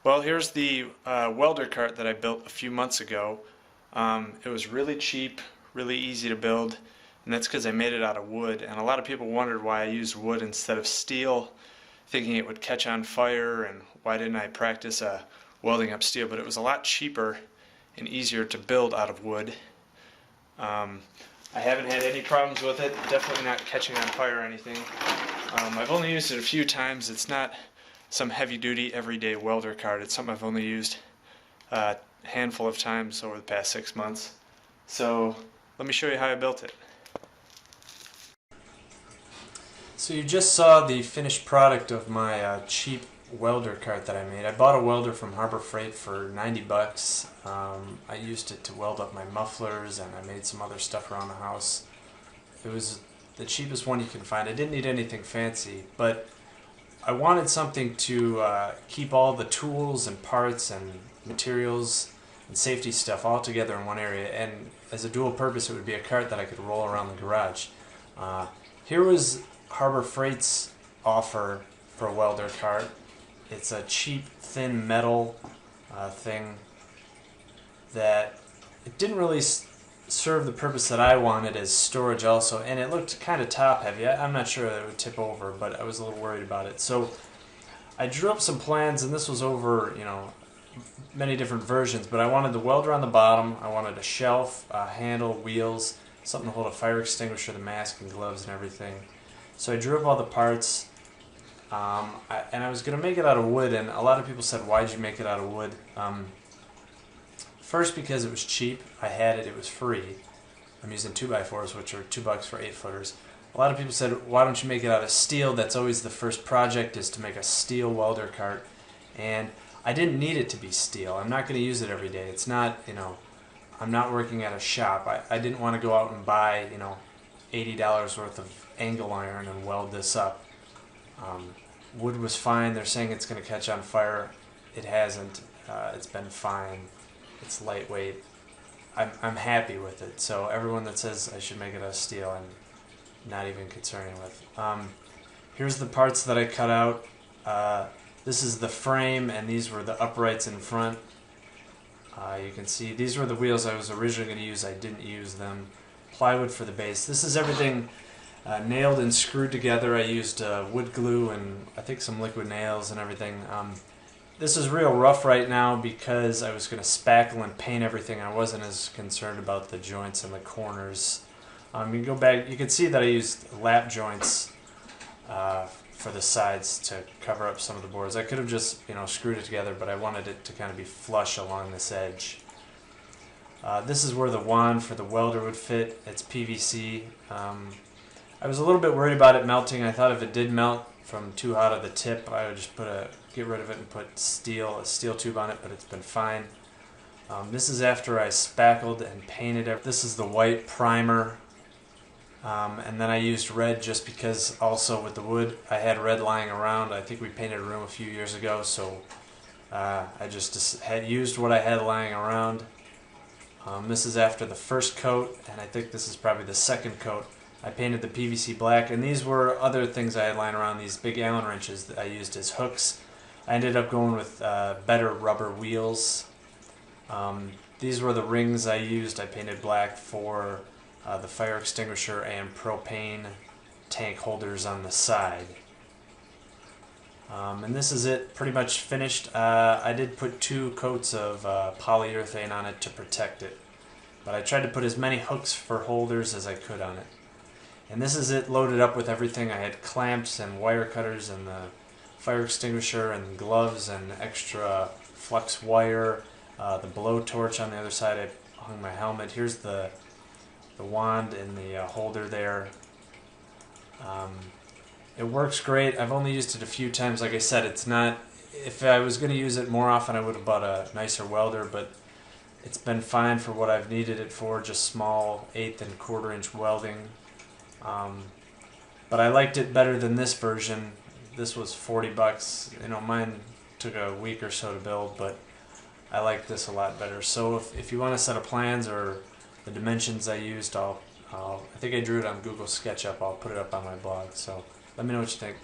Well, here's the welder cart that I built a few months ago. It was really cheap, really easy to build, and that's because I made it out of wood. And a lot of people wondered why I used wood instead of steel, thinking it would catch on fire, and why didn't I practice welding up steel. But it was a lot cheaper and easier to build out of wood. Um, I haven't had any problems with it, definitely not catching on fire or anything. I've only used it a few times. It's not some heavy-duty, everyday welder cart. It's something I've only used a handful of times over the past 6 months. So let me show you how I built it. So you just saw the finished product of my cheap welder cart that I made. I bought a welder from Harbor Freight for 90 bucks. I used it to weld up my mufflers, and I made some other stuff around the house. It was the cheapest one you can find. I didn't need anything fancy, but I wanted something to keep all the tools and parts and materials and safety stuff all together in one area, and as a dual purpose it would be a cart that I could roll around the garage. Here was Harbor Freight's offer for a welder cart. It's a cheap, thin metal thing that it didn't really serve the purpose that I wanted as storage also, and it looked kind of top heavy. I'm not sure that it would tip over, but I was a little worried about it. So I drew up some plans, and this was over, many different versions, but I wanted the welder on the bottom, I wanted a shelf, a handle, wheels, something to hold a fire extinguisher, the mask and gloves and everything. So I drew up all the parts, and I was going to make it out of wood, and a lot of people said, why'd you make it out of wood? First, because it was cheap. I had it, it was free. I'm using 2x4s, which are $2 for 8-footers. A lot of people said, why don't you make it out of steel? That's always the first project, is to make a steel welder cart. And I didn't need it to be steel. I'm not going to use it every day. It's not, I'm not working at a shop. I didn't want to go out and buy, $80 worth of angle iron and weld this up. Wood was fine. They're saying it's going to catch on fire. It hasn't. It's been fine. It's lightweight. I'm happy with it. So everyone that says I should make it out of steel, I'm not even concerning with. Here's the parts that I cut out. This is the frame, and these were the uprights in front. You can see these were the wheels I was originally going to use. I didn't use them. Plywood for the base. This is everything nailed and screwed together. I used wood glue and I think some liquid nails and everything. This is real rough right now because I was going to spackle and paint everything. I wasn't as concerned about the joints and the corners. You go back, you can see that I used lap joints for the sides to cover up some of the boards. I could have just screwed it together, but I wanted it to kind of be flush along this edge. This is where the wand for the welder would fit. It's PVC. I was a little bit worried about it melting. I thought if it did melt from too hot of the tip, I would just get rid of it and put a steel tube on it, but it's been fine. This is after I spackled and painted it. This is the white primer, and then I used red just because also with the wood I had red lying around. I think we painted a room a few years ago, so I just had used what I had lying around. This is after the first coat, and I think this is probably the second coat. I painted the PVC black, and these were other things I had lying around, these big Allen wrenches that I used as hooks. I ended up going with better rubber wheels. These were the rings I used. I painted black for the fire extinguisher and propane tank holders on the side. And this is it, pretty much finished. I did put 2 coats of polyurethane on it to protect it, but I tried to put as many hooks for holders as I could on it. And this is it loaded up with everything. I had clamps and wire cutters and the fire extinguisher and gloves and extra flux wire, the blowtorch on the other side. I hung my helmet. Here's the wand and the holder there. It works great. I've only used it a few times. Like I said, it's not, if I was going to use it more often I would have bought a nicer welder, but it's been fine for what I've needed it for, just small 1/8 and 1/4 inch welding. But I liked it better than this version. This was 40 bucks. Mine took a week or so to build, but I like this a lot better. So if you want a set of plans or the dimensions I used, I think I drew it on Google SketchUp. I'll put it up on my blog. So let me know what you think.